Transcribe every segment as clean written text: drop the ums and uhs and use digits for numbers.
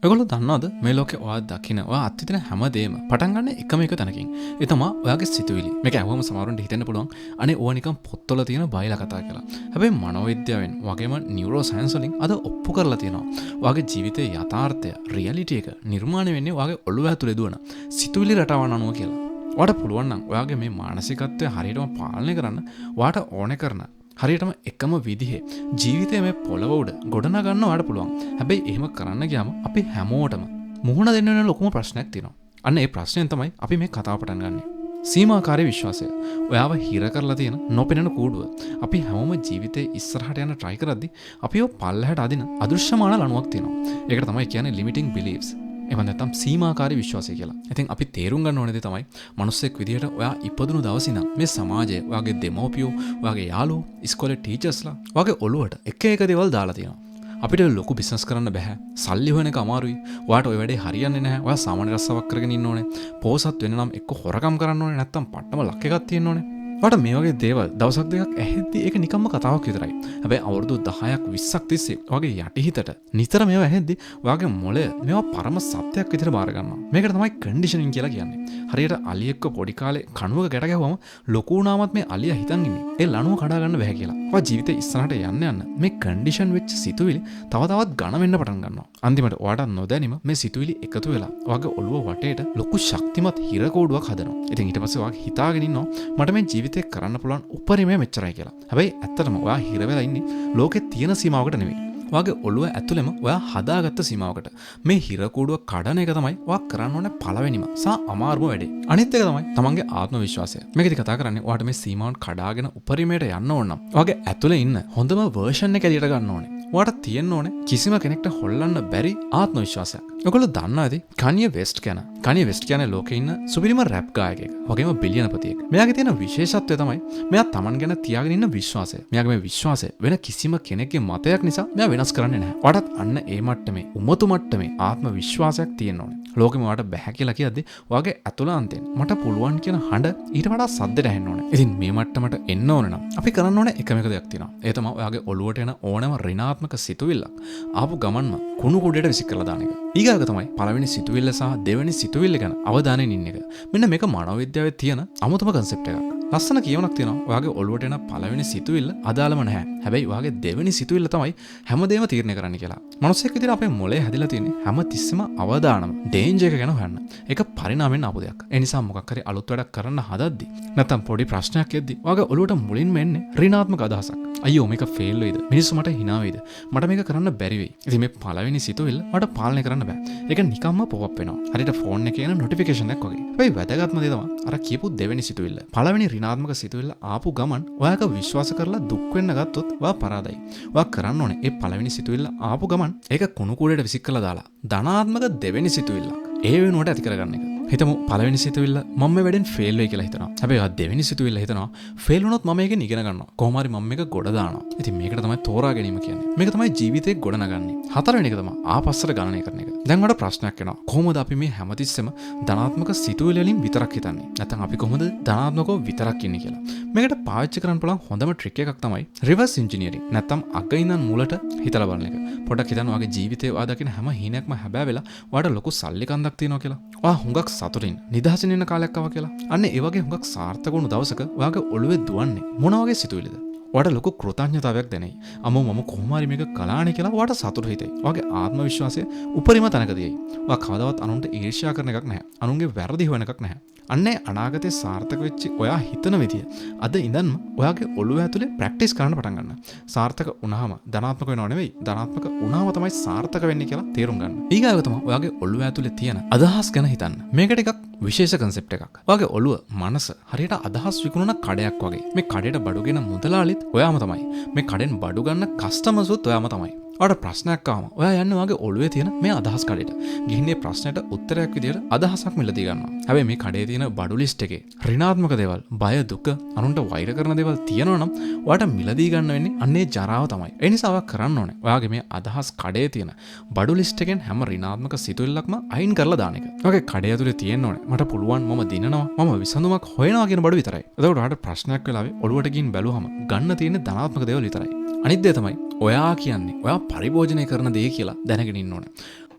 ඔයගොල්ලෝ දන්නවද මේ ලෝකේ ඔයා දකින ඔයා අත්විඳින හැමදේම පටන් ගන්න එකම එක තැනකින්. ඒ තමයි ඔයාගේ සිතුවිලි. මේක ඇහුවම සමහරුන්ට හිතෙන්න පුළුවන් අනේ ඕවා නිකන් පොත්වල තියෙන බයිලා කතා කියලා. හැබැයි මනෝවිද්‍යාවෙන් වගේම නියුරෝ සයන්ස් වලින් අද ඔප්පු කරලා තියෙනවා. ඔයාගේ ජීවිතයේ යථාර්ථය, රියැලිටි එක නිර්මාණය වෙන්නේ ඔයාගේ ඔළුව ඇතුලේ දුවන සිතුවිලි රටාවන් අනුව කියලා. ඔයාට පුළුවන් නම් ඔයාගේ මේ මානසිකත්වය හරියටම පාලනය කරන්න ඔයාට ඕනේ කරන හරියටම එකම විදිහේ ජීවිතය මේ පොළව උඩ ගොඩනගන්න ඔයාට පුළුවන්. හැබැයි එහෙම කරන්න ගියාම අපි හැමෝටම මුහුණ දෙන්න වෙන ලොකුම ප්‍රශ්නයක් තියෙනවා. අන්න ඒ ප්‍රශ්නයෙන් තමයි අපි මේ කතාව පටන් ගන්නෙ. සීමාකාරී විශ්වාසය. ඔයාව හිර කරලා තියෙන නොපෙනෙන කූඩුව. අපි හැමෝම ජීවිතේ ඉස්සරහට යන try කරද්දි අපිව පල්ලහැට අදින අදෘශ්‍යමාන ලණුවක් තියෙනවා. ඒකට තමයි කියන්නේ limiting beliefs. එහෙම නැත්නම් සීමාකාරී විශ්වාසය කියලා. ඉතින් අපි තේරුම් ගන්න ඕනේ දේ තමයි මනුස්සෙක් විදියට ඔයා ඉපදුණු දවසේ ඉඳන් මේ සමාජය, ඔයාගේ දෙමව්පියෝ, ඔයාගේ යාළුවෝ, ඉස්කෝලේ ටීචර්ස්ලා ඔයාගේ ඔළුවට එක එක දේවල් දාලා තියෙනවා. අපිට ලොකු බිස්නස් කරන්න බෑ. සල්ලි හොයන එක අමාරුයි. ඔයාට ඔය වැඩේ හරියන්නේ නැහැ. ඔයා සාමාන්‍ය රස්සාවක් කරගෙන ඉන්න ඕනේ. පෝසත් වෙන්න නම් එක්ක හොරකම් කරන්න ඕනේ නැත්නම් පට්ටම ලක් එකක් තියෙන්න ඕනේ. ඔයාට මේ වගේ දේවල් දවසක් දෙකක් ඇහෙද්දි ඒක නිකම්ම කතාවක් විතරයි. හැබැයි අවුරුදු 10ක් 20ක් තිස්සේ ඔයාගේ යටිහිතට නිතර මේවා ඇහෙද්දි ඔයාගේ මොළය මේවා පරම සත්‍යයක් විදිහට බාර ගන්නවා. මේකට තමයි කන්ඩිෂනින් කියලා කියන්නේ. හරියට අලියෙක්ව පොඩි කාලේ කණුවක ගැට ගැහුවම ලොකු වුණාමත් මේ අලියා හිතන් ඉන්නේ ඒ ලණුව කඩා ගන්න බෑ කියලා. ඔයා ජීවිතේ ඉස්සරහට යන්න මේ කන්ඩිෂන් වෙච්ච සිතුවිලි තව තවත් ඝන වෙන්න පටන් ගන්නවා. අන්තිමට ඔයාට නොදැනීම මේ සිතුවිලි එකතු වෙලා ඔයාගේ ඔළුව වටේට ලොකු ශක්තිමත් හිර කෝඩුවක් හදනවා. ඉතින් ඊට පස්සේ ඔයා හිතාගෙන ඉන්නවා මට මේ ජීවිතේ කරන්න පුළුවන් උපරිමය මෙච්චරයි කියලා. හැබැයි ඇත්තටම ඔයා හිර වෙලා ඉන්නේ ලෝකේ තියෙන සීමාවකට නෙවෙයි. ඔයාගේ ඔළුව ඇතුළෙම ඔයා හදාගත්ත සීමාවකට. මේ හිර කූඩුව කඩන එක තමයි ඔයා කරන්න ඕනේ පළවෙනිම සහ අමාරුම වැඩේ. අනිත් එක තමයි තමන්ගේ ආත්ම විශ්වාසය. මේකදී කතා කරන්නේ ඔයාට මේ සීමාවන් කඩාගෙන උපරිමයට යන්න ඕන නම් ඔයාගේ ඇතුළේ ඉන්න හොඳම වර්ෂන් එක එළියට ගන්න ඕනේ. ඔයාට තියෙන්න ඕනේ කිසිම කෙනෙක්ට හොල්ලන්න බැරි ආත්ම විශ්වාසයක්. ඔයගොල්ලෝ දන්නවා ඇති කනිය වෙස්ට් කියන. කනිය වෙස්ට් කියන්නේ ලෝකේ ඉන්න සුපිරිම රැප් ගායකයෙක්. වගේම බිලියනපතියෙක්. මෙයාගේ තියෙන විශේෂත්වය තමයි මෙයා තමන් ගැන තියාගෙන ඉන්න විශ්වාසය. මෙයාගේ මේ විශ්වාසය වෙන කිසිම කෙනෙක්ගේ මතයක් නිසා මෙයා වෙනස් කරන්නේ නැහැ. ඔයාටත් අන්න ඒ මට්ටමේ උමතු මට්ටමේ ආත්ම විශ්වාසයක් තියෙන්න ඕනේ. ලෝකෙම ඔයාට බෑ කියලා කියද්දි ඔයාගේ ඇතුළාන්තයෙන් මට පුළුවන් කියන හඬ ඊට වඩා සද්දට ඇහෙන්න ඕනේ. ඉතින් මේ මට්ටමට එන්න ඕන නම් අපි කරන්න ඕනේ එකම එක දෙයක් තියෙනවා. ඒ තමයි ඔයාගේ ඔළුවට එන ඕනෑම ඍණාත්මක සිතුවිල්ලක් ආපු ගමන්ම කුණු කුඩේට විසි කරලා දාන එක. ඊගාක තමයි පළවෙනි සිතුවිල්ල සහ දෙවෙනි සිතුවිල්ල ගැන අවධානයෙන් ඉන්න එක. මෙන්න මේක මනෝවිද්‍යාවේ තියෙන අමුතුම කන්සෙප්ට් එකක්. ලස්සන කියවනක් තියෙනවා. ඔයාගේ ඔළුවට එන පළවෙනි සිතුවිල්ල අදාළම නැහැ. හැබැයි ඔයාගේ දෙවෙනි සිතුවිල්ල තමයි හැමදේම තීරණය කරන්න කියලා. මනුස්සයෙක් විදිහට අපේ මොළේ හැදිලා තියෙන්නේ හැම තිස්සෙම අවදානම ඩේන්ජර් එක ගැන හොයන්න. ඒක පරිණාමයෙන් ආපු දෙයක්. ඒ නිසා මොකක් හරි අලුත් වැඩක් කරන්න හදද්දි නැත්නම් පොඩි ප්‍රශ්නයක් එද්දි ඔයාගේ ඔළුවට මුලින්ම එන්නේ ඍණාත්මක අදහසක්. අයියෝ මේක ෆේල් වෙයිද? මිනිස්සු මට hina වෙයිද? මට මේක කරන්න බැරි වෙයි. ඉතින් මේ පළවෙනි සිතුවිල්ල මට පාලනය කරන්න බෑ. ඒක නිකම්ම පොප් අප් වෙනවා. හරියට ෆෝන් එකේ එන නොටිෆිකේෂන් එකක් වගේ. හැබැයි වැදගත්ම දේ තමයි අර කියපු දෙවෙනි සිතුවිල්ල. පළවෙනි ඍණාත්මක සිතුවිල්ල ආපු ගමන් ඔයාක විශ්වාස කරලා දුක් වෙන්න ගත්තොත් ඔයා පරාදයි. ඔයා කරන්න ඕනේ ඒ පළවෙනි සිතුවිල්ල ආපු ගමන් ඒක කුණු කුඩේට විසි කරලා දාලා ධනාත්මක දෙවෙනි සිතුවිල්ලක් ඒ වෙනුවට ඇති කරගන්න එක. හිතමු පළවෙනි සිතුවිල්ල මම මේ වැඩෙන් ෆේල් වෙයි කියලා හිතනවා. හැබැයි ආ දෙවෙනි සිතුවිල්ල හිතනවා ෆේල් වුණොත් මම මේකෙන් ඉගෙන ගන්නවා. කොහොම හරි මම මේක ගොඩ දානවා. ඉතින් මේකට තමයි තෝරා ගැනීම කියන්නේ. මේක තමයි ජීවිතේ ගොඩ නගන්නේ. හතරවෙනි එක තමයි ආපස්සට ගණනය කරන එක. දැන් වඩා ප්‍රශ්නයක් එනවා. කොහොමද අපි මේ හැමතිස්සෙම ධනාත්මක සිතුවිලි වලින් විතරක් හිතන්නේ? නැත්නම් අපි කොහොමද ධනාත්මකව විතරක් ඉන්නේ කියලා. මේකට පාවිච්චි කරන්න පුළුවන් හොඳම ට්‍රික් එකක් තමයි රිවර්ස් ඉන්ජිනියරින්. නැත්නම් අග ඉඳන් මුලට හිතලා බලන එක. පොඩ්ඩක් හිතන්න ඔයාගේ ජීවිතේ ඔයා දකින හැම හීනයක්ම හැබෑ වෙලා ඔයාට ලොකු සල්ලි කන්දක් තියෙනවා කියලා. ඔයා හුඟක් සතුටින් නිදහසින් ඉන්න කාලයක් ආවා කියලා. අන්න ඒ වගේ හුඟක් සාර්ථක වුණු දවසක ඔයාගේ ඔළුවේ දුවන්නේ මොන වගේ සිතුවිලිද? ඔයාට ලොකු කෘතඥතාවයක් දැනෙයි. අම්මෝ මම කොහොම හරි මේක කළානේ කියලා ඔයාට සතුට හිතෙයි. ඔයාගේ ආත්ම විශ්වාසය උපරිම තැනකදී. ඔයා කවදාවත් අනුන්ට ඊර්ෂ්‍යා කරන එකක් නැහැ. අනුන්ගේ වැරදි හොයන එකක් නැහැ. අන්නේ අනාගතේ සාර්ථක වෙච්ච ඔයා හිතන විදිය අද ඉඳන්ම ඔයාගේ ඔළුව ඇතුලේ ප්‍රැක්ටිස් කරන්න පටන් ගන්න. සාර්ථක වුණාම ධනාත්මක වෙනව නෙවෙයි ධනාත්මක වුණාම තමයි සාර්ථක වෙන්නේ කියලා තේරුම් ගන්න. ඊගාව තමයි ඔයාගේ ඔළුව ඇතුලේ තියෙන අදහස් ගැන හිතන්න. මේකට එකක් විශේෂ කන්සෙප්ට් එකක්. ඔයාගේ ඔළුව මනස හරියට අදහස් විකුණන කඩයක් වගේ. මේ කඩේට බඩුගෙන මුදලාලිත් ඔයාම තමයි. මේ කඩෙන් බඩු ගන්න කස්ටමර්ස්ුත් ඔයාම තමයි. ඔයාට ප්‍රශ්නයක් ආවම ඔයා යන්නේ ඔයාගේ ඔළුවේ තියෙන මේ අදහස් කඩේට. ගිහින් මේ ප්‍රශ්නෙට උත්තරයක් විදියට අදහසක් මිලදී ගන්නවා. හැබැයි මේ කඩේ තියෙන බඩු ලිස්ට් එකේ ඍණාත්මක දේවල්, බය, දුක, අනුන්ට වෛර කරන දේවල් තියෙනවා නම් ඔයාට මිලදී ගන්න වෙන්නේ අන්නේ ජරාව තමයි. ඒ නිසා ඔයා කරන්න ඕනේ ඔයාගේ මේ අදහස් කඩේ තියෙන බඩු ලිස්ට් එකෙන් හැම ඍණාත්මක සිතුවිල්ලක්ම අයින් කරලා දාන එක. ඔයාගේ කඩේ ඇතුලේ තියෙන්න ඕනේ මට පුළුවන් මම දිනනවා, මම විසඳුමක් හොයනවා කියන බඩු විතරයි. එතකොට ඔයාට ප්‍රශ්නයක් වෙලාවේ ඔළුවට ගිහින් බැලුවම ගන්න තියෙන ධනාත්මක දේවල් විතරයි. අනිත් දේ තමයි ඔයා කියන්නේ ඔයා පරිභෝජනය කරන දේ කියලා දැනගෙන ඉන්න ඕනේ.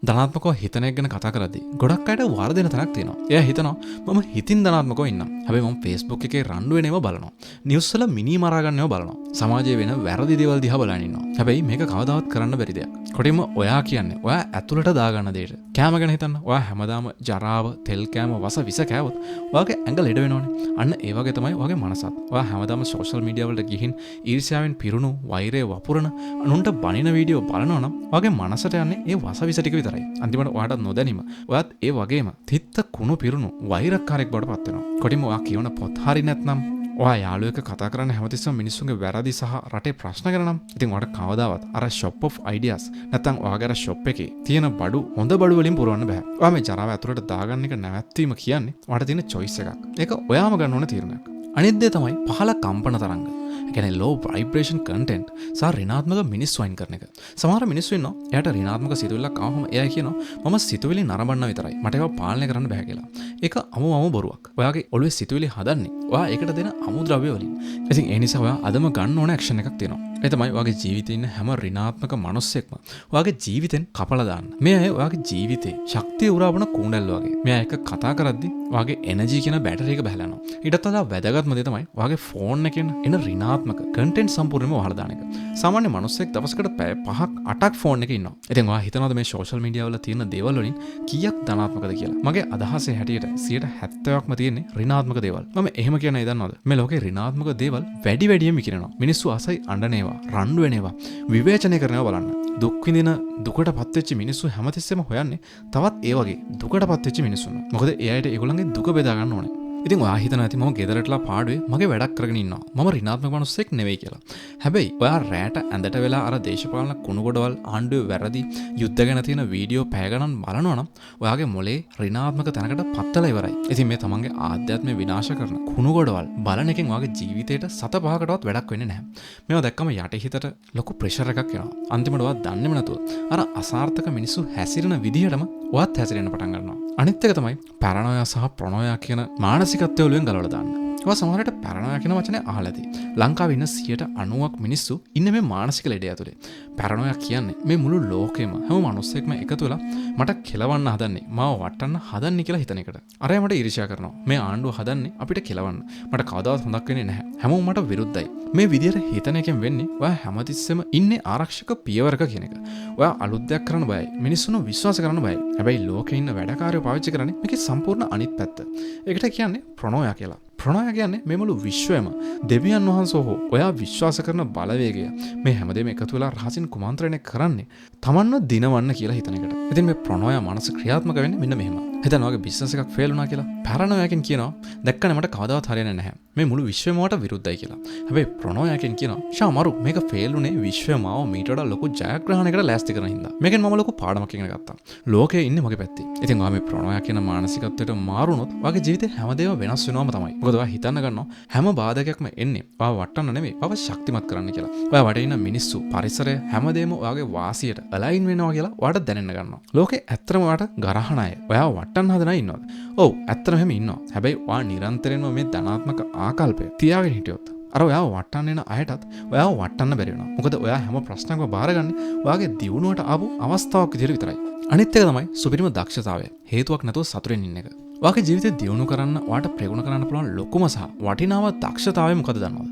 ධනාත්මකව හිතන එක ගැන කතා කරද්දී ගොඩක් අයට වරදින තැනක් තියෙනවා. එයා හිතනවා මම හිතින් ධනාත්මකව ඉන්නම්. හැබැයි මම Facebook එකේ රණ්ඩු වෙනේව බලනවා. නිවුස් වල මිනි මරා ගන්නව බලනවා. සමාජයේ වෙන වැරදි දේවල් දිහා බලන ඉන්නවා. හැබැයි මේක කවදාවත් කරන්න බැරි දෙයක්. කොටින්ම ඔයා කියන්නේ ඔයා ඇතුළට දාගන්න දෙයට. කෑම ගැන හිතන්න. ඔයා හැමදාම ජරාව, තෙල් කෑම, වස විස කෑවොත් ඔයාගේ ඇඟ ලෙඩ වෙනවනේ. අන්න ඒ වගේ තමයි ඔයාගේ මනසත්. ඔයා හැමදාම සෝෂල් මීඩියා වලට ගිහින් ඊර්ෂ්‍යාවෙන් පිරුණු, වෛරය වපුරන, අනුන්ට බනින වීඩියෝ බලනවා නම් ඔයාගේ මනසට යන්නේ ඒ වස විස ටික විතරයි. අන්තිමට ඔයාට නොදැනීම ඔයාත් ඒ වගේම තිත්ත කුණු පිරුණු වෛරක්කාරයෙක් බවට පත් වෙනවා. කොටින්ම ඔයා කියවන පොත් හරි නැත්නම් ඔයා යාළුවෙක් කතා කරන්න හැමතිස්සම මිනිස්සුන්ගේ වැරදි සහ රටේ ප්‍රශ්න කරනම් ඉතින් ඔයාට කවදාවත් අර shop of ideas නැත්නම් ඔයාගේ අර shop එකේ තියෙන බඩු හොඳ බඩු වලින් පුරවන්න බෑ. ඔයා මේ ජරාව ඇතුළට දාගන්න එක නැවැත්වීම කියන්නේ ඔයාට තියෙන choice එකක්. ඒක ඔයාම ගන්න ඕන තීරණයක්. අනිත් දේ තමයි පහළ කම්පන තරංග. ඒ කියන්නේ low vibration content සහ ඍණාත්මක මිනිස්සු වයින් කරන එක. සමහර මිනිස්සු ඉන්නවා එයාට ඍණාත්මක සිතුවිල්ලක් ආවම එයා කියනවා මම සිතුවිලි නරඹන්න විතරයි. මට ඒවා පාලනය කරන්න බෑ කියලා. ඒක අමුමම බොරුවක්. ඔයාගේ ඔළුවේ සිතුවිලි හදන්නේ ඔයා ඒකට දෙන අමුද්‍රව්‍ය වලින්. ඉතින් ඒ නිසා ඔයා අදම ගන්න ඕන ඇක්ෂන් එකක් තියෙනවා. ඒ තමයි ඔයාගේ ජීවිතේ ඉන්න හැම ඍණාත්මක මිනිස්සෙක්ම ඔයාගේ ජීවිතෙන් කපලා දාන්න. මේ අය ඔයාගේ ජීවිතේ ශක්තිය උරාවන කූණැල්ල වගේ. මේ අය එක කතා කරද්දි ඔයාගේ එනර්ජි කියන බැටරි එක බහලා යනවා. ඊටත් වඩා වැදගත්ම දේ තමයි ඔයාගේ ෆෝන් එකෙන් එන ඍණාත්මක කන්ටෙන්ට් සම්පූර්ණයෙන්ම වහලා දාන එක. සාමාන්‍ය මිනිස්සෙක් දවසකට පැය 5ක් 8ක් ෆෝන් එකේ ඉන්නවා. ඉතින් ඔයා හිතනවාද මේ සෝෂල් මීඩියා වල තියෙන දේවල් වලින් කීයක් ධනාත්මකද කියලා? මගේ අදහසේ හැටියට 70%ක්ම තියෙන්නේ ඍණාත්මක දේවල්. මම එහෙම කියන ඒ දන්නවද? මේ ලෝකේ ඍණාත්මක දේවල් වැඩි වැඩියෙන් විකිරෙනවා. මිනිස්සු අසයි අඬනේවා, රණ්ඩු වෙනේවා, විවේචනය කරනවා බලන්න. දුක් විඳින දුකටපත් වෙච්ච මිනිස්සු හැමතිස්සෙම හොයන්නේ තවත් ඒ වගේ දුකටපත් වෙච්ච මිනිස්සුන්. මොකද ඒ අයට ඒගොල්ලන්ගේ දුක බෙදා ගන්න ඕනේ. ඉතින් ඔයා හිතනවා ඇති මම ගෙදරටලා පාඩුවේ මගේ වැඩක් කරගෙන ඉන්නවා. මම ඍණාත්මක මිනිස්සෙක් නෙවෙයි කියලා. හැබැයි ඔයා රැට ඇඳට වෙලා අර දේශපාලන කුණුගොඩවල් ආණ්ඩුවේ වැරදි යුද්ධ ගැන තියෙන වීඩියෝ පැය ගණන් බලනවා නම් ඔයාගේ මොලේ ඍණාත්මක තැනකට පත්තලා ඉවරයි. ඉතින් මේ තමන්ගේ ආධ්‍යාත්මය විනාශ කරන කුණුගොඩවල් බලන එකෙන් ඔයාගේ ජීවිතේට සත පහකටවත් වැඩක් වෙන්නේ නැහැ. මේවා දැක්කම යටිහිතට ලොකු ප්‍රෙෂර් එකක් එනවා. අන්තිමට ඔයා දන්නේම නැතුව අර අසාර්ථක මිනිස්සු හැසිරෙන විදිහටම ඔයත් හැසිරෙන්න පටන් ගන්නවා. අනිත් එක තමයි පැරණෝයා සහ ප්‍රොනෝයා කියන මානසිකත්වය වලින් ගලවලා දාන්න. ඔයා සමහරවිට පැරණෝයා කියන වචනේ අහලා ඇති. ලංකාවේ ඉන්න 90%ක් මිනිස්සු ඉන්නේ මේ මානසික ලෙඩ ඇතුලේ. පැරණෝයා කියන්නේ මේ මුළු ලෝකෙම හැම මිනිස්සෙක්ම එකතු වෙලා මට කෙලවන්න හදන්නේ, මාව වටන්න හදන්නේ කියලා හිතන එකට. අරයා මට ඊර්ෂ්‍යා කරනවා. මේ ආණ්ඩුව හදන්නේ අපිට කෙලවන්න. මට කවදාවත් හොඳක් වෙන්නේ නැහැ. හැමෝම මට විරුද්ධයි. මේ විදියට හිතන එකෙන් වෙන්නේ ඔයා හැමතිස්සෙම ඉන්නේ ආරක්ෂක පියවරක කියන එක. ඔයා අලුත් දෙයක් කරන්න බයයි. මිනිස්සුන්ව විශ්වාස කරන්න බයයි. හැබැයි ලෝකේ ඉන්න වැඩකාරයෝ පාවිච්චි කරන්නේ මේකේ සම්පූර්ණ අනිත් පැත්ත. ඒකට කියන්නේ ප්‍රොනෝයා කියලා. ප්‍රොනෝයා කියන්නේ මේ මුළු විශ්වයම දෙවියන් වහන්සේ හෝ ඔයා විශ්වාස කරන බලවේගය මේ හැමදේම එකතු වෙලා රහසින් කුමන්ත්‍රණය කරන්නේ තමන්ව දිනවන්න කියලා හිතන එකට. ඉතින් මේ ප්‍රොනෝයා මනස ක්‍රියාත්මක වෙන්නේ මෙන්න මෙහෙම. හිතන්න ඔයාගේ බිස්නස් එකක් ෆේල් වුණා කියලා. පැරණෝයාකින් කියනවා දැක්කනේ මට කවදාවත් හරියන්නේ නැහැ. මේ මුළු විශ්වයම මට විරුද්ධයි කියලා. හැබැයි ප්‍රොනෝයාකින් කියනවා ෂාමරු මේක ෆේල් වුණේ විශ්වය මාව මීට වඩා ලොකු ජයග්‍රහණයකට ලෑස්ති කරන හින්දා. මේකෙන් මම ලොකු පාඩමක් ඉගෙන ගත්තා. ලෝකේ ඉන්නේ මගේ පැත්තේ. ඉතින් ඔයා මේ ප්‍රොනෝයා කියන මානසිකත්වයට මාරුනොත් ඔයාගේ ජීවිතේ හැමදේම වෙනස් වෙනවම තමයි. මොකද ඔයා හිතන්න ගන්නවා හැම බාධකයක්ම එන්නේ ඔයාව වටන්න නෙමෙයි ඔයාව ශක්තිමත් කරන්න කියලා. ඔයා වටේ ඉන්න මිනිස්සු පරිසරය හැමදේම ඔයාගේ වාසියට අලයින් වෙනවා කියලා ඔයාට දැනෙන්න ගන්නවා. ලෝකේ ඇත්තම ඔයාට ගරහන අය ඔයාව වටන්න හදන අය ඉන්නවද? ඔව් ඇත්තම එහෙම ඉන්නවා. හැබැයි ඔයා නිරන්තරයෙන්ම මේ ධනාත්මක ආකල්පය තියාගෙන හිටියොත් අර ඔයාව වටන්න එන අයටත් ඔයාව වටන්න බැරි වෙනවා. මොකද ඔයා හැම ප්‍රශ්නයක්ම බාරගන්නේ ඔයාගේ දියුණුවට ආපු අවස්ථාවක් විදිහට විතරයි. අනිත් එක තමයි සුපිරිම දක්ෂතාවය. හේතුවක් නැතුව සතුටින් ඉන්න එක. ඔයාගේ ජීවිතේ දියුණු කරන්න ඔයාට ප්‍රගුණ කරන්න පුළුවන් ලොකුම සහ වටිනාම දක්ෂතාවය මොකද දන්නවද?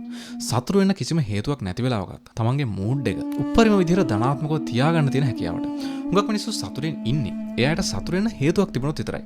සතුටු වෙන්න කිසිම හේතුවක් නැති වෙලාවකත් තමන්ගේ මූඩ් එක උප්පරිම විදිහට ධනාත්මකව තියාගන්න තියෙන හැකියාවට. හුඟක් මිනිස්සු සතුටින් ඉන්නේ එයාට සතුටු වෙන්න හේතුවක් තිබුණොත් විතරයි.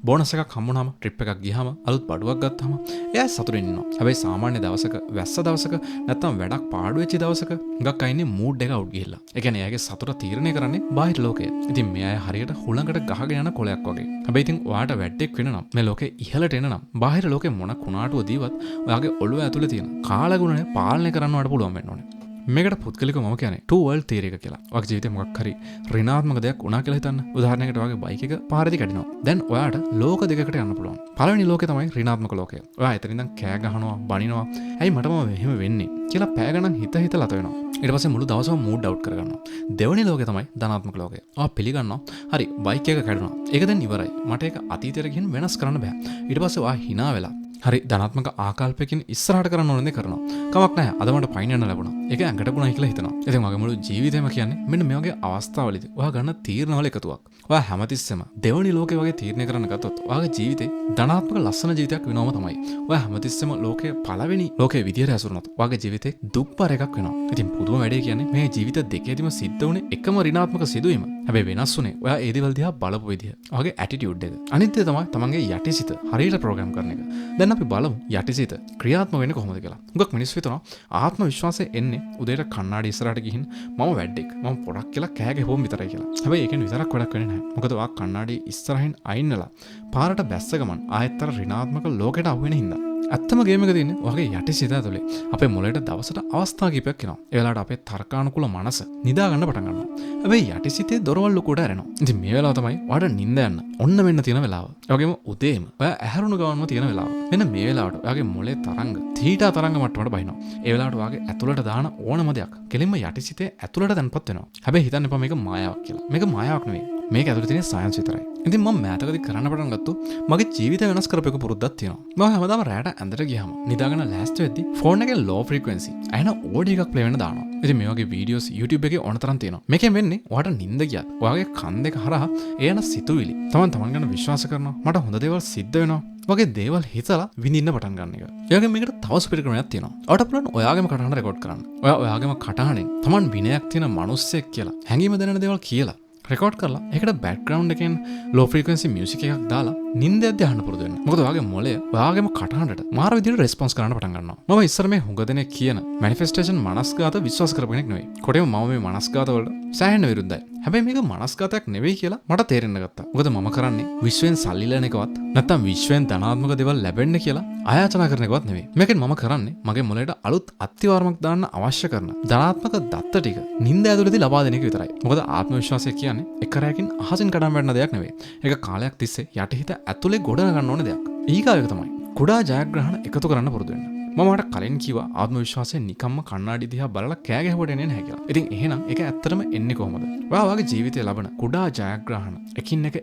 බෝනස් එකක් හම්බුනහම, ට්‍රිප් එකක් ගියාම, අලුත් බඩුවක් ගත්තාම එයා සතුටින් ඉන්නවා. හැබැයි සාමාන්‍ය දවසක, වැස්ස දවසක නැත්නම් වැඩක් පාඩු වෙච්ච දවසක හුඟක් අය ඉන්නේ මූඩ් එක අවුට් ගිහිල්ලා. ඒ කියන්නේ එයාගේ සතුට තීරණය කරන්නේ බාහිර ලෝකය. ඉතින් මේ අය හරියට හුළඟට ගහගෙන යන කොළයක් වගේ. හැබැයි ඉතින් ඔයාට වැටෙක් වෙන නම් මේ ලෝකේ ඉහළට එන නම් බාහිර ලෝකේ මොන කුණාටුව දීවත් ඔයාගේ ඔළුව ඇතුලේ තියෙන කාලගුණය පාලනය කරන්න ඔයාට පුළුවන් වෙන්න ඕනේ. මේකට පුද්ගලිකව මම කියන්නේ two world theory එක කියලා. ඔයාගේ ජීවිතේ මොකක් හරි ඍණාත්මක දෙයක් වුණා කියලා හිතන්න. උදාහරණයකට ඔයාගේ බයික් එක පාරේදී කැඩෙනවා. දැන් ඔයාට ලෝක දෙකකට යන්න පුළුවන්. පළවෙනි ලෝකේ තමයි ඍණාත්මක ලෝකය. ඔයා එතන ඉඳන් කෑ ගහනවා, බනිනවා. ඇයි මටම මෙහෙම වෙන්නේ කියලා පැය ගණන් හිත ලත වෙනවා. ඊට පස්සේ මුළු දවසම මූඩ් අවුට් කරගන්නවා. දෙවෙනි ලෝකේ තමයි ධනාත්මක ලෝකය. ඔයා පිළිගන්නවා. හරි බයික් එක කැඩුණා. ඒක දැන් ඉවරයි. මට ඒක අතීතයට ගිහින් වෙනස් කරන්න බෑ. ඊට පස්සේ ඔයා hina වෙලා හරි ධනාත්මක ආකල්පයකින් ඉස්සරහට කරන්න ඕන දේ කරනවා. කමක් නැහැ. අද මට පයින් යන්න ලැබුණා. ඒක ඇඟට ගුණයි කියලා හිතනවා. ඉතින් මගේ මුළු ජීවිතේම කියන්නේ මෙන්න මේ වගේ අවස්ථාවලදී ඔයා ගන්න තීරණවල එකතුවක්. ඔයා හැමතිස්සෙම දෙවනි ලෝකේ වගේ තීරණය කරන්න ගත්තොත් ඔයාගේ ජීවිතේ ධනාත්මක ලස්සන ජීවිතයක් වෙනවම තමයි. ඔයා හැමතිස්සෙම ලෝකයේ පළවෙනි ලෝකයේ විදියට හැසිරුණොත් ඔයාගේ ජීවිතේ දුක්බර එකක් වෙනවා. ඉතින් පුදුම වැඩේ කියන්නේ මේ ජීවිත දෙකේදීම සිද්ධ වුණේ එකම ඍණාත්මක සිදුවීම. හැබැයි වෙනස් වුණේ ඔයා ඒ දේවල් දිහා බලපු විදිය. ඔයාගේ ඇටිටියුඩ් එක. අනිත් දේ තමයි තමන්ගේ යටිසිත හරියට ප්‍රෝග්‍රෑම් කරන එක. දැන් අපි බලමු යටිසිත ක්‍රියාත්මක වෙන්නේ කොහොමද කියලා. හුඟක් මිනිස්සු හිතනවා ආත්ම විශ්වාසය එන්නේ උදේට කණ්ණාඩි ඉස්සරහට ගිහින් මම වැඩෙක් මම පොඩක් කියලා කෑ ගැහුවම විතරයි කියලා. හැබැයි ඒකෙන් විතරක් වැඩක් වෙන්නේ නැහැ. මොකද ඔයා කණ්ණාඩි ඉස්සරහින් අයින්නලා පාරට බැස්ස ගමන් ආයෙත්තර ඍණාත්මක ලෝකෙට අහු වෙන හින්දා ඇත්තම ගේම් එක තියෙන්නේ ඔයාගේ යටිසිත ඇතුලේ. අපේ මොළයට දවසට අවස්ථා කිහිපයක් එනවා. ඒ වෙලාවට අපේ තර්කානුකූල මනස නිදා ගන්න පටන් ගන්නවා. හැබැයි යටිසිතේ දොරවල් ලොකුට ඇරෙනවා. ඉතින් මේ වෙලාව තමයි ඔයාට නිින්ද යන්න ඔන්න මෙන්න තියෙන වෙලාව. ඒ වගේම උදේම ඔයා ඇහැරුණු ගමන්ම තියෙන වෙලාව. මෙන්න මේ වෙලාවට ඔයාගේ මොළේ තරංග තීටා තරංග මට්ටමට බහිනවා. ඒ වෙලාවට ඔයාගේ ඇතුළට දාන ඕනම දෙයක් කෙලින්ම යටිසිතේ ඇතුළට තැන්පත් වෙනවා. හැබැයි හිතන්න එපා මේක මායාවක් කියලා. මේක මායාවක් නෙවෙයි. මේක ඇතුළේ තියෙන සයන්ස් විතරයි. ඉතින් මම මෑතකදී කරන්න පටන් ගත්තා මගේ ජීවිතය වෙනස් කරපු එක පුරුද්දක් තියෙනවා. මම හැමදාම රැට ඇඳට ගියාම නිදාගෙන ලෑස්ති වෙද්දි ෆෝන් එකේ ලෝ ෆ්‍රීකවෙන්සි අයන ඕඩියෝ එකක් ප්ලේ වෙන්න දානවා. ඉතින් මේ වගේ වීඩියෝස් YouTube එකේ ඕන තරම් තියෙනවා. මේකෙන් වෙන්නේ ඔයාට නිින්ද ගියත් ඔයාගේ කන් දෙක හරහා ඒ යන සිතුවිලි තමන් ගැන විශ්වාස කරනවා. මට හොඳ දේවල් සිද්ධ වෙනවා. වගේ දේවල් හිතලා විඳින්න පටන් ගන්න එක. ඒ වගේම මේකට තව සුපිරි ක්‍රමයක් තියෙනවා. ඔයාට පුළුවන් ඔයාගේම කටහඬ රෙකෝඩ් කරන්න. ඔයාගේම කටහඬෙන් තමන් විනයක් තියෙන මිනිස්සෙක් කියලා හැඟීම දැනෙන දේවල් කියලා රෙකෝඩ් කරලා ඒකට බෑක්ග්‍රවුන්ඩ් එකෙන් ලෝ ෆ්‍රීකවෙන්සි මියුසික් එකක් දාලා නිින්දෙද්දී අහන්න පුරුදු වෙන්න. මොකද ඔයාගේ මොළය ඔයාගේම කටහඬට මාර විදිහට රෙස්පොන්ස් කරන්න පටන් ගන්නවා. මම ඉස්සර මේ හුඟ දෙනෙක් කියන මැනිෆෙස්ටේෂන් මනස්ගත විශ්වාස කරපු කෙනෙක් නෙවෙයි. කොටේම මම මේ මනස්ගත වලට සෑහෙන විරුද්ධයි. හැබැයි මේක මනස්ගතයක් නෙවෙයි කියලා මට තේරෙන්න ගත්තා. මොකද මම කරන්නේ විශ්වෙන් සල්ලි ලැබෙන එකවත් නැත්නම් විශ්වෙන් ධනාත්මක දේවල් ලැබෙන්න කියලා ආයාචනා කරන එකවත් නෙවෙයි. මේකෙන් මම කරන්නේ මගේ මොළයට අලුත් අත්තිවාරමක් දාන්න අවශ්‍ය කරන ධනාත්මක දත්ත ටික නිින්ද ඇතුළතදී ලබා දෙන එක විතරයි. මොකද ආත්ම විශ්වාසය කියන්නේ එක රැයකින් අහසින් කඩන් වැටෙන දෙයක් නෙවෙයි. ඒක කාලයක් තිස්සේ යටිහිත ඇතුලේ ගොඩ ගන්න ඕන දෙයක්. ඊගාව තමයි කුඩා ජයග්‍රහණ එකතු කරන්න පුරුදු වෙන්න. මම මට කලින් කිව්වා ආත්ම විශ්වාසයෙන් නිකම්ම කණ්ණාඩි දිහා බලලා කෑ ගැහුවට එන්නේ නැහැ කියලා. ඉතින් එහෙනම් ඒක ඇත්තටම එන්නේ කොහොමද? ඔයාගේ ජීවිතයේ ලබන කුඩා ජයග්‍රහණ එකින් එක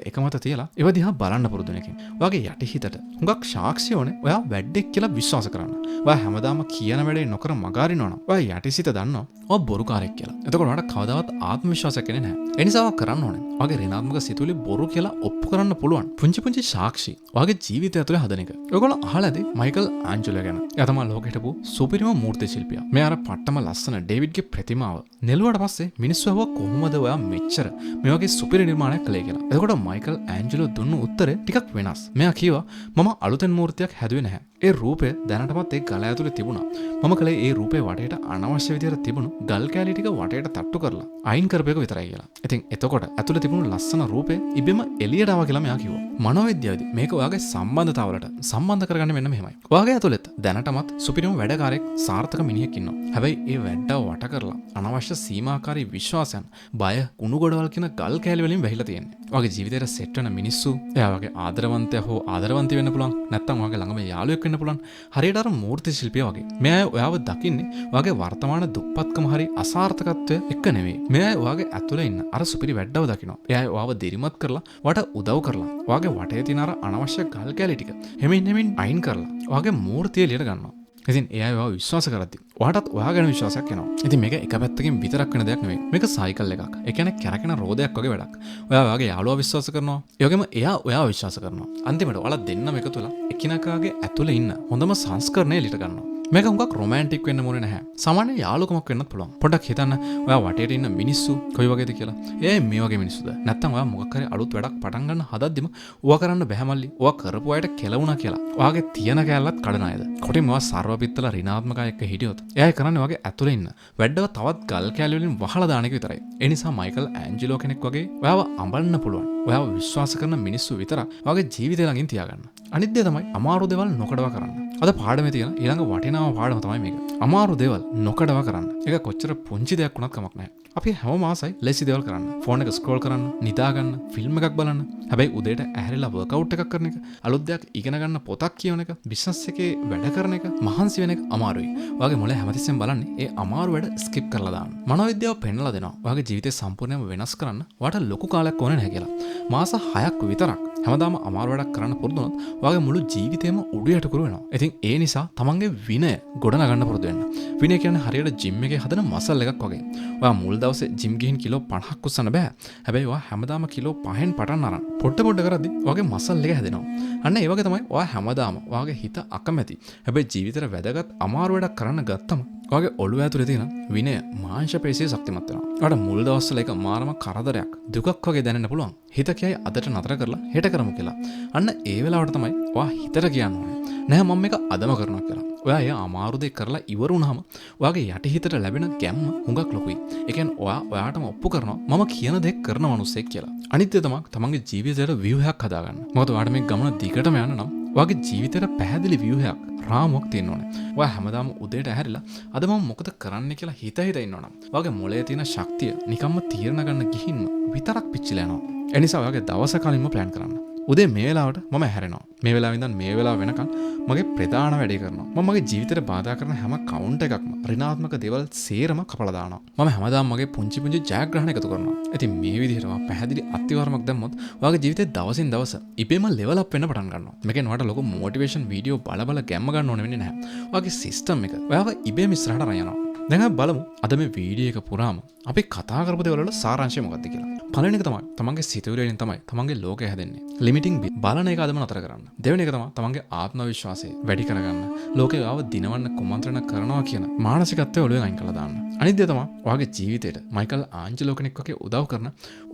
එක මත තියලා ඒව දිහා බලන්න පුරුදු වෙනකින්. ඔයාගේ යටිහිතට හුඟක් සාක්ෂි ඕනේ ඔයා වැඩෙක් කියලා විශ්වාස කරන්න. ඔයා හැමදාම කියන වැඩේ නොකර මගහරිනවා නම් ඔයා යටිසිත දන්නවා ඔයා බොරුකාරයෙක් කියලා. එතකොට ඔයාට කවදාවත් ආත්ම විශ්වාසයක් එන්නේ නැහැ. ඒ නිසා ඔයා කරන්න ඕනේ ඔයාගේ ඍණාත්මක සිතුවිලි බොරු කියලා ඔප්පු කරන්න පුළුවන්. පුංචි සාක්ෂි ඔයාගේ ජීවිතය ඇතුලේ හදන එක. ඔයගොල්ලෝ අහලා ඇති මයිකල් ආන්ජලෝ ගැන. එයා තමයි ලෝකෙට හිටපු සුපිරිම මූර්ති ශිල්පියා. මේ අර පට්ටම ලස්සන ඩේවිඩ්ගේ ප්‍රතිමාව නෙළුවට පස්සේ මිනිස්සු අහුවා කොහොමද ඔයා මෙච්චර මේ වගේ සුපිරි නිර්මාණයක් කළේ කියලා. එතකොට මයිකල් ආන්ජලෝ දුන්නු උත්තරේ ටිකක් වෙනස්. මෙයා කිව්වා මම අලුතෙන් මූර්තියක් හැදුවේ නැහැ. ඒ රූපය දැනටමත් ඒ ගල ඇතුලේ තිබුණා. මම කළේ ඒ රූපේ වටේට අනවශ්‍ය විදිහට තිබුණු ගල් කැලි ටික වටේට තට්ටු කරලා අයින් කරපේක විතරයි කියලා. ඉතින් එතකොට ඇතුලේ තිබුණු ලස්සන රූපේ ඉබෙම එළියට ආවා කියලා මෙයා කිව්වා. මනෝවිද්‍යාවේදී මේක ඔයාගේ සම්බන්ධතාවලට සම්බන්ධ කරගන්නේ මෙන්න මෙහෙමයි. ඔයාගේ ඇතුළත දැනටමත් සුපිරිම වැඩකාරයෙක් සාර්ථක මිනිහෙක් ඉන්නවා. හැබැයි ඒ වැඩව වට කරලා අනවශ්‍ය සීමාකාරී විශ්වාසයන්, බය, කුණු ගොඩවල් කියන ගල් කැලි වලින් වැහිලා තියෙන්නේ. ඔයාගේ ජීවිතේට සෙට් වෙන මිනිස්සු, එයා වගේ ආදරවන්තයා හෝ ආදරවන්ති වෙන්න පුළුවන්. නැත්නම් ඔයාගේ ළඟම යාළුවෙක් වෙන්න පුළුවන්. හරියට අර මූර්ති ශිල්පියා වගේ. මේ අය ඔයාව දකින්නේ ඔයාගේ වර්තමාන දුප්පත්කම හරි අසාර්ථකත්වය එක්ක නෙවෙයි. මේ අය ඔයාගේ ඇතුලේ ඉන්න අර සුපිරි වැඩව දකිනවා. එයා ඔයාව දිරිමත් කරලා වට උදව් කරලා ඔයාගේ වටේ තියෙන අර අනවශ්‍ය ගල් කැලි ටික හෙමින් අයින් කරලා ඔයාගේ මූර්තිය එළියට ගන්නවා. ඉතින් එයා ඔයාව විශ්වාස කරද්දී ඔයාටත් ඔයා ගැන විශ්වාසයක් එනවා. ඉතින් මේක එක පැත්තකින් විතරක් වෙන දෙයක් නෙවෙයි. මේක සයිකල් එකක්. ඒ කියන්නේ කැරකෙන රෝදයක් වගේ වැඩක්. ඔයා ඔයාගේ යාළුවා විශ්වාස කරනවා. ඒ වගේම එයා ඔයාව විශ්වාස කරනවා. අන්තිමට ඔයාලා දෙන්නම එකතු වෙලා එකිනෙකාගේ ඇතුලේ ඉන්න හොඳම සංස්කරණය එළියට ගන්නවා. මේක හුඟක් රොමැන්ටික් වෙන්න ඕනේ නැහැ. සාමාන්‍ය යාළුකමක් වෙන්නත් පුළුවන්. පොඩ්ඩක් හිතන්න ඔයා වටේට ඉන්න මිනිස්සු කොයි වගේද කියලා. ඒ මේ වගේ මිනිස්සුද? නැත්නම් ඔයා මොකක් හරි අලුත් වැඩක් පටන් ගන්න හදද්දිම ඔයා කරන්න බෑ මල්ලි. ඔයා කරපු අයට කෙලවුණා කියලා. ඔයාගේ තියෙන කැලලත් කඩන අයද? කොටින් ඔයා සර්වපිත්තල ඍණාත්මක අයෙක් හිටියොත් එයා කරන්නේ ඔයාගේ ඇතුලේ ඉන්න වැඩව තවත් ගල් කැලි වලින් වහලා දාන එක විතරයි. ඒ නිසා මයිකල් ඇන්ජලෝ කෙනෙක් වගේ ඔයාව අඹන්න පුළුවන්. ඔයාව විශ්වාස කරන මිනිස්සු විතරක් ඔයාගේ ජීවිතය ළඟින් තියාගන්න. අනිත් දේ තමයි අමාරු දේවල් නොකඩව කරන්න. අද පාඩමේ තියෙන ඊළඟ වටිනාම පාඩම තමයි මේක. අමාරු දේවල් නොකඩව කරන්න. ඒක කොච්චර පුංචි දෙයක් වුණත් කමක් නැහැ. අපි හැම මාසයි ලේසි දේවල් කරන්න. ෆෝන් එක ස්ක්‍රෝල් කරන්න, නිදා ගන්න, ෆිල්ම් එකක් බලන්න. හැබැයි උදේට ඇහැරිලා වර්කවුට් එකක් කරන එක, අලුත් දෙයක් ඉගෙන ගන්න පොතක් කියවන එක, බිස්නස් එකේ වැඩ කරන එක, මහන්සි වෙන එක අමාරුයි. ඔයාගේ මොළය හැමතිස්සෙම බලන්නේ ඒ අමාරු වැඩ ස්කිප් කරලා දාන්න. මනෝවිද්‍යාව පෙන්නලා දෙනවා. ඔයාගේ ජීවිතේ සම්පූර්ණයෙන්ම වෙනස් කරන්න ඔයාට ලොකු කාලයක් ඕනේ නැහැ කියලා. මාස 6ක් විතරක් හැමදාම අමාරු වැඩක් කරන්න පුරුදු වුණොත් ඔයාගේ මුළු ජීවිතේම උඩු යට කර වෙනවා. ඉතින් ඒ නිසා තමන්ගේ විනය ගොඩනගන්න පුරුදු වෙන්න. විනය කියන්නේ හරියට ජිම් එකේ හදන මසල් එකක් වගේ. ඔයා මුල් දවසේ ජිම් ගිහින් කිලෝ 50ක් උස්සන්න බෑ. හැබැයි ඔයා හැමදාම කිලෝ 5න් පටන් අරන් පොඩ කරද්දි ඔයාගේ මසල් එක හැදෙනවා. අන්න ඒ වගේ තමයි ඔයා හැමදාම ඔයාගේ හිත අකමැති. හැබැයි ජීවිතේට වැදගත් අමාරු වැඩක් කරන්න ගත්තම ඔයාගේ ඔළුව ඇතුලේ තියෙන විනය මාංශ පේශිය ශක්තිමත් වෙනවා. ඔයාට මුල් දවස්වල එක මාරම කරදරයක් දුකක් වගේ දැනෙන්න පුළුවන්. හිත කියයි අදට නතර කරලා හෙට කරමු කියලා. අන්න ඒ වෙලාවට තමයි ඔයා හිතට කියන්න ඕනේ. නෑ මම මේක අදම කරනවා කියලා. ඔයා ඒ අමාරු දෙයක් කරලා ඉවර වුණාම ඔයාගේ යටි හිතට ලැබෙන ගැම්ම හුඟක් ලොකුයි. ඒ කියන්නේ ඔයාටම ඔප්පු කරනවා මම කියන දේ කරන මිනිස්සෙක් කියලා. අනිත් දේ තමයි තමන්ගේ ජීවිතයට ව්‍යුහයක් හදාගන්න. මොකද ඔයාට මේ ගමන දිගටම යන්න නම් ඔයාගේ ජීවිතයට පැහැදිලි ව්‍යුහයක් රාමුවක් තියෙන්න ඕනේ. ඔයා හැමදාම උදේට ඇහැරිලා අද මම මොකද කරන්න කියලා හිත ඉන්නවනම් ඔයාගේ මොළයේ තියෙන ශක්තිය නිකම්ම තීරණ ගන්න ගිහින්ම විතරක් පිච්චිලා යනවා. ඒ නිසා ඔයාගේ දවස කලින්ම ප්ලෑන් කරන්න. උදේ මේ වෙලාවට මම හැරෙනවා. මේ වෙලාවෙ ඉඳන් මේ වෙලාව වෙනකන් මගේ ප්‍රධාන වැඩේ කරනවා. මම මගේ ජීවිතේට බාධා කරන හැම කවුන්ට් එකක්ම ඍණාත්මක දේවල් සේරම කපලා දානවා. මම හැමදාම මගේ පුංචි ජයග්‍රහණ එකතු කරනවා. ඉතින් මේ විදිහට මම පැහැදිලි අත්විවරමක් දැම්මොත් ඔයාගේ ජීවිතේ දවසින් දවස ඉබේම ලෙවල් අප් වෙන්න පටන් ගන්නවා. මේකෙන් ඔයාලට ලොකු මොටිවේෂන් වීඩියෝ බල ගැම්ම ගන්න ඕනේ වෙන්නේ නැහැ. ඔයාගේ සිස්ටම් එක ඔයාව ඉබේම ඉස්සරහට අරන් යනවා. දැන් අපි බලමු අද මේ වීඩියෝ එක පුරාම අපි කතා කරපු දේවල් වල සාරාංශය මොකක්ද කියලා. පළවෙනි එක තමයි තමන්ගේ සිතුවිලි වලින් තමයි තමන්ගේ ලෝකය හැදෙන්නේ. ලිමිටිං බලන එක අදම නතර කරන්න. දෙවෙනි එක තමයි තමන්ගේ ආත්ම විශ්වාසය වැඩි කරගන්න. ලෝකේ ආව දිනවන්න කුමන්ත්‍රණ කරනවා කියන මානසිකත්වය ඔළුවෙන් අයින් කරලා දාන්න. අනිත් දේ තමයි ඔයාගේ ජීවිතේට මයිකල් ආන්ජලෝ කෙනෙක් වගේ උදව් කරන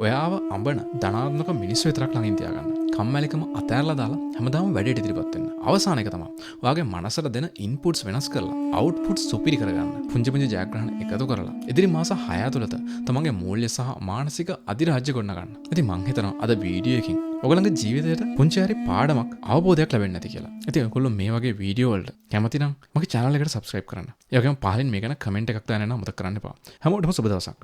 ඔයාව අඹන ධනාත්මක මිනිස්සු විතරක් ළඟින් තියාගන්න. කම්මැලිකම අතෑරලා දාලා හැමදාම වැඩේට ඉදිරියපත් වෙන්න. අවසාන එක තමයි ඔයාගේ මනසට දෙන ඉන්පුට්ස් වෙනස් කරලා අවුට්පුට්ස් සුපිරි කරගන්න. පුංචි ජයග්‍රහණ එකතු කරලා ඉදිරි මාස 6 ඇතුළත තමන්ගේ මූල්‍ය සහ මානසික අධිරාජ්‍ය ගොඩනගන්න. ඉතින් මං හිතනවා අද වීඩියෝ එකකින් ඔයගලගේ ජීවිතයට පුංචි හරි පාඩමක් අවබෝධයක් ලැබෙන්න ඇති කියලා. ඉතින් ඔයගොල්ලෝ මේ වගේ වීඩියෝ වලට කැමති නම් මගේ channel එකට subscribe කරන්න. ඒ වගේම පහලින් මේ ගැන කමෙන්ට් එකක් දාන්න නම් මතක කරන්න එපා. හැමෝටම සුබ දවසක්.